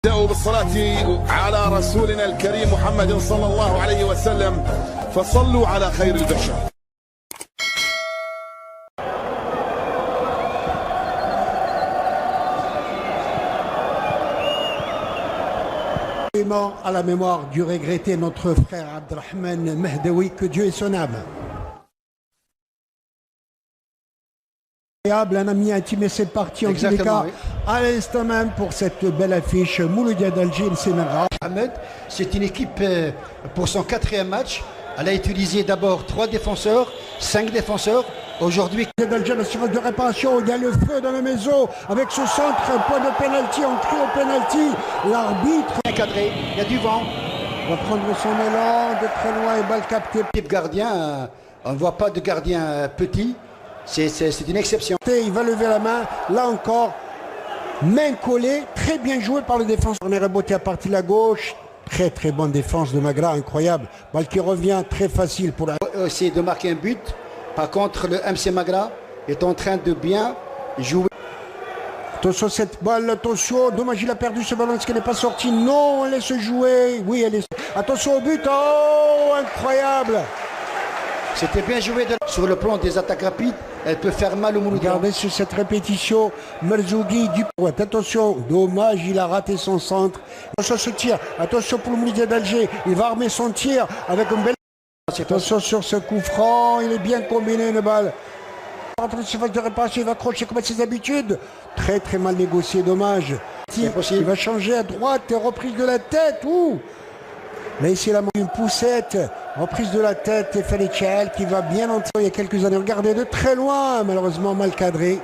نبدأ بالصلاة على رسولنا الكريم محمد صلى الله عليه وسلم فصلوا على خير البشر. À la mémoire du regretté notre frère Abdelrahman Mehdaoui, que Dieu ait son âme. Un ami intime, c'est parti en tous les cas, oui. À l'instant même pour cette belle affiche, Mouloudia d'Alger, Semegra. Ahmed, c'est une équipe pour son 4e match. Elle a utilisé d'abord 3 défenseurs, 5 défenseurs. Aujourd'hui, d'Alger, la surface de réparation, il y a le feu dans la maison avec ce centre, point de pénalty, on crie au pénalty. L'arbitre encadré, il y a du vent. Va prendre son élan de très loin et balle captée. Gardien, on ne voit pas de gardien petit. C'est une exception. Il va lever la main, là encore, main collée, très bien joué par le défenseur. On est reboté à partir de la gauche, très bonne défense de Magra, incroyable. Balle qui revient très facile pour la... Essayer de marquer un but. Par contre, le MC Magra est en train de bien jouer. Attention cette balle, attention, dommage il a perdu ce ballon, est-ce qu'elle n'est pas sortie? Non, on laisse jouer, oui elle est... Attention au but, oh, incroyable! C'était bien joué sur le plan des attaques rapides. Elle peut faire mal au Mouloudia. Regardez sur cette répétition, Merzougui du poids. Attention, dommage, il a raté son centre. Attention ce tir, attention pour le Mouloudia d'Alger. Il va armer son tir avec une belle... Attention sur ce coup franc, il est bien combiné une balle. Entre le surface de réparation, il va accrocher comme à ses habitudes. Très mal négocié, dommage. Il va changer à droite, reprise de la tête. Ouh. Là ici, il a une poussette, reprise de la tête et Felichel qui va bien entrer il y a quelques années. Regardez de très loin, malheureusement mal cadré.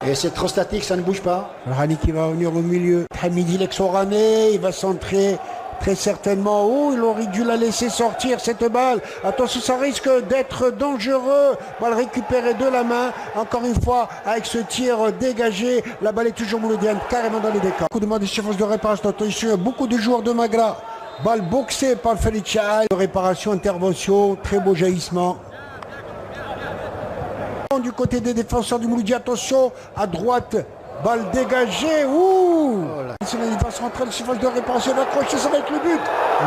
Et c'est trop statique, ça ne bouge pas. Rani qui va venir au milieu. Hamidi Lexorané, il va centrer très certainement. Oh, il aurait dû la laisser sortir cette balle. Attention, ça risque d'être dangereux. Balle récupérée de la main. Encore une fois, avec ce tir dégagé, la balle est toujours mouloudienne, carrément dans les décors. Beaucoup de monde de surface de réparation. Attention, beaucoup de joueurs de Magra. Balle boxée par Felichal, réparation, intervention, très beau jaillissement. Du côté des défenseurs du Mouloudia, attention, à droite, balle dégagée, ouh! Il va se rentrer le surface de réparation, il va accrocher, ça va être le but.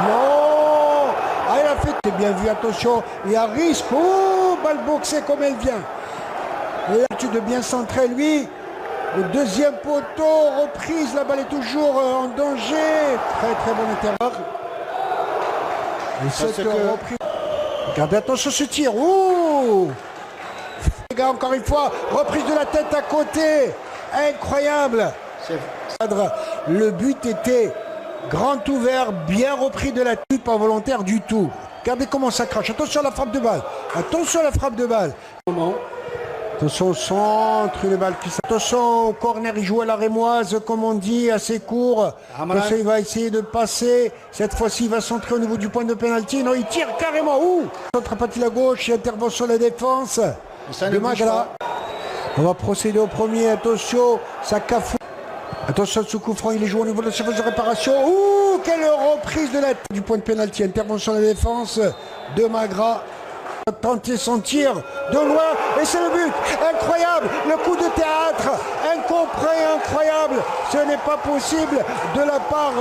Non! Ah, il a fait, c'est bien vu, attention, il y a risque, ouh! Balle boxée comme elle vient. Et là, de bien centrer, lui. Le deuxième poteau, reprise, la balle est toujours en danger. Très bon intérieur. Et cette reprise. Regardez, attention ce tir. Ouh! Les gars, encore une fois, reprise de la tête à côté. Incroyable. Le but était grand ouvert, bien repris de la tête, pas volontaire du tout. Regardez comment ça crache. Attention à la frappe de balle. Attention à la frappe de balle. Attention au centre, une balle qui s'arrête. Attention au corner, il joue à la rémoise, comme on dit, assez court. Attention, il va essayer de passer. Cette fois-ci, il va centrer au niveau du point de pénalty. Non, il tire carrément. Ouh! Centre à partir de la gauche, intervention de la défense. De Magra. On va procéder au premier. Attention, ça cafou. Attention, ce coup franc, il est joué au niveau de la surface de réparation. Ouh! Quelle reprise de la tête du point de pénalty. Intervention de la défense de Magra. Tenter son tir de loin et c'est le but. Incroyable, le coup de théâtre, incroyable. Ce n'est pas possible de la part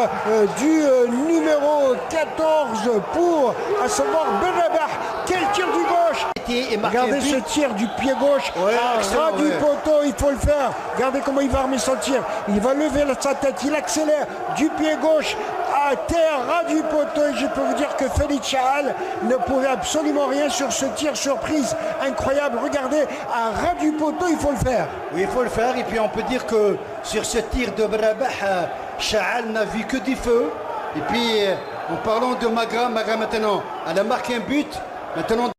du numéro 14 pour, à savoir Benrabah. Quel tir du gauche. Regardez ce tir du pied gauche, ras du poteau, il faut le faire. Regardez comment il va armer son tir. Il va lever sa tête, il accélère du pied gauche à terre, ras du poteau. Et je peux vous dire que Felichal ne pouvait absolument rien sur ce tir surprise. Incroyable, regardez, à ras du poteau, il faut le faire. Oui, il faut le faire. Et puis on peut dire que sur ce tir de Benrabah, Chaal n'a vu que du feu. Et puis en parlant de Magra maintenant, elle a marqué un but. Maintenant,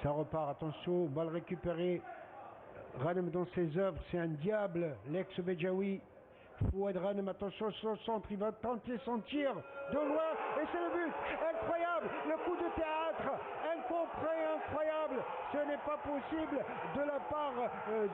ça repart, attention, balle récupérée. Ranem dans ses œuvres, c'est un diable, l'ex-Bejaoui. Fouad Ranem, attention sur le centre, il va tenter son tir de loin, et c'est le but. Incroyable, le coup de théâtre, incroyable. Ce n'est pas possible de la part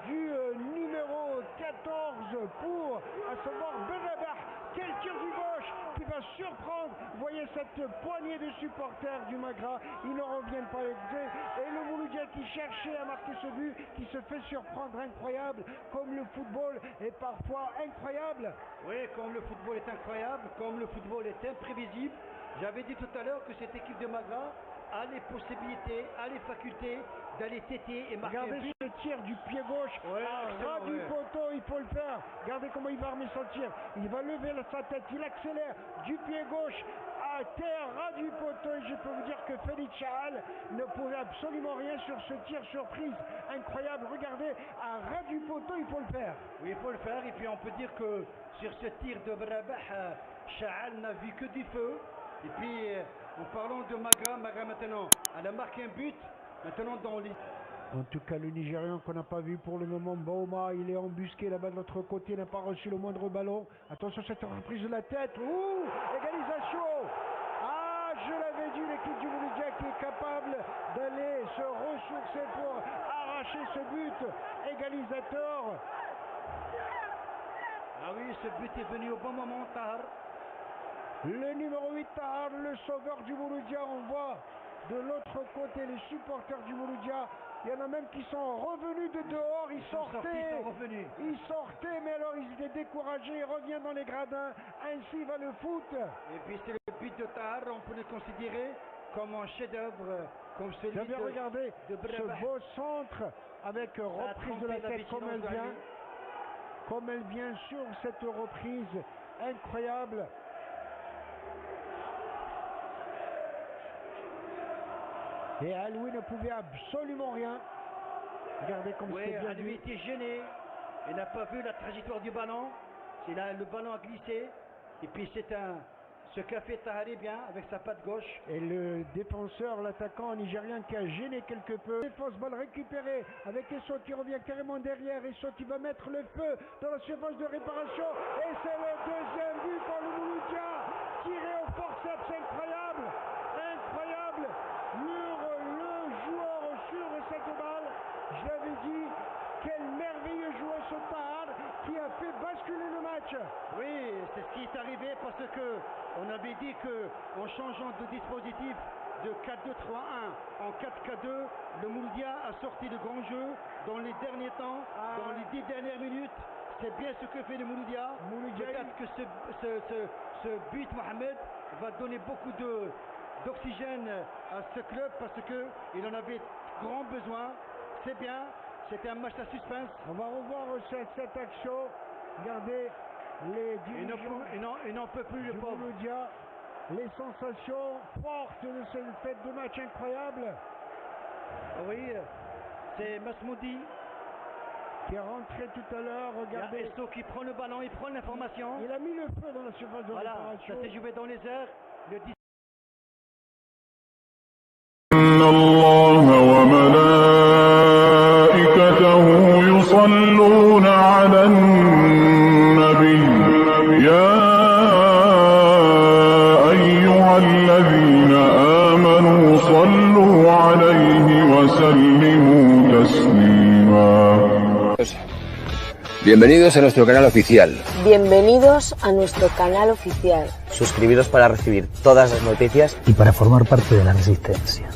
du numéro 4. 14 pour à savoir Benrabah. Quel tir du gauche qui va surprendre. Vous voyez cette poignée de supporters du Magra, ils ne reviennent pas avec deux. Et le Mouloudia qui cherchait à marquer ce but, qui se fait surprendre, incroyable, comme le football est parfois incroyable. Oui, comme le football est incroyable, comme le football est imprévisible. J'avais dit tout à l'heure que cette équipe de Magra a les possibilités, a les facultés d'aller téter et marquer. Regardez ce tir du pied gauche, ras du poteau, il faut le faire. Regardez comment il va armer son tir. Il va lever sa tête, il accélère du pied gauche à terre, ras du poteau. Et je peux vous dire que Félix Chahal ne pouvait absolument rien sur ce tir surprise. Incroyable, regardez, à ras du poteau, il faut le faire. Oui, il faut le faire. Et puis on peut dire que sur ce tir de Benrabah, Chahal n'a vu que du feu. Et puis, en parlant de Magra maintenant, elle a marqué un but, maintenant dans les... En tout cas, le Nigérian qu'on n'a pas vu pour le moment, Bouma, il est embusqué là-bas de l'autre côté, n'a pas reçu le moindre ballon. Attention, cette reprise de la tête. Ouh, égalisation. Ah, je l'avais dit, l'équipe du Mouloudia qui est capable d'aller se ressourcer pour arracher ce but égalisateur. Ah oui, ce but est venu au bon moment, Tahar. Le numéro 8, Tahar, le sauveur du Mouloudia. On voit de l'autre côté les supporters du Mouloudia. Il y en a même qui sont revenus de dehors. Ils sortaient, mais alors ils étaient découragés. Ils reviennent dans les gradins. Ainsi va le foot. Et puis c'est le but de Tahar. On peut le considérer comme un chef-d'œuvre, comme celui de regardez de ce beau centre avec reprise de la tête comme elle vient sur cette reprise incroyable. Et Aloui ne pouvait absolument rien. Regardez comme c'est bien. Aloui était gêné. Il n'a pas vu la trajectoire du ballon. C'est là, le ballon a glissé. Et puis ce qu'a fait Tahari bien avec sa patte gauche. Et le défenseur, l'attaquant nigérien qui a gêné quelque peu. Défense, balle récupérée avec Esso qui revient carrément derrière. Esso qui va mettre le feu dans la surface de réparation. Et c'est le deuxième but pour le Mouloudia. Tiré au forceps, incroyable. Incroyable. Le joueur sur cette balle. Je l'avais dit, quel merveilleux joueur ce Tahar qui a fait basculer le match. Oui, c'est ce qui est arrivé parce que on avait dit que en changeant de dispositif de 4-2-3-1 en 4-4-2, le Mouloudia a sorti le grand jeu dans les derniers temps, dans les 10 dernières minutes. C'est bien ce que fait le Mouloudia. Peut-être que ce but, Mohamed, va donner beaucoup d'oxygène à ce club parce qu'il en avait grand besoin. C'est bien, c'était un match à suspense. On va revoir cette action. Regardez les dirigeants. Il n'en peut plus le pauvre. Mouloudia. Les sensations fortes de cette fête de match incroyable. Oui, c'est Masmoudi qui est rentré tout à l'heure. Regardez. Il y a Esso qui prend le ballon, il prend l'information. Il a mis le feu dans la surface de réparation. Ça s'est joué dans les airs. Le يصلون على النبي يا أيها الذين آمنوا صلوا عليه وسلموا تسليما. Bienvenidos a nuestro canal oficial. Bienvenidos a nuestro canal oficial. Suscribiros para recibir todas las noticias y para formar parte de la resistencia.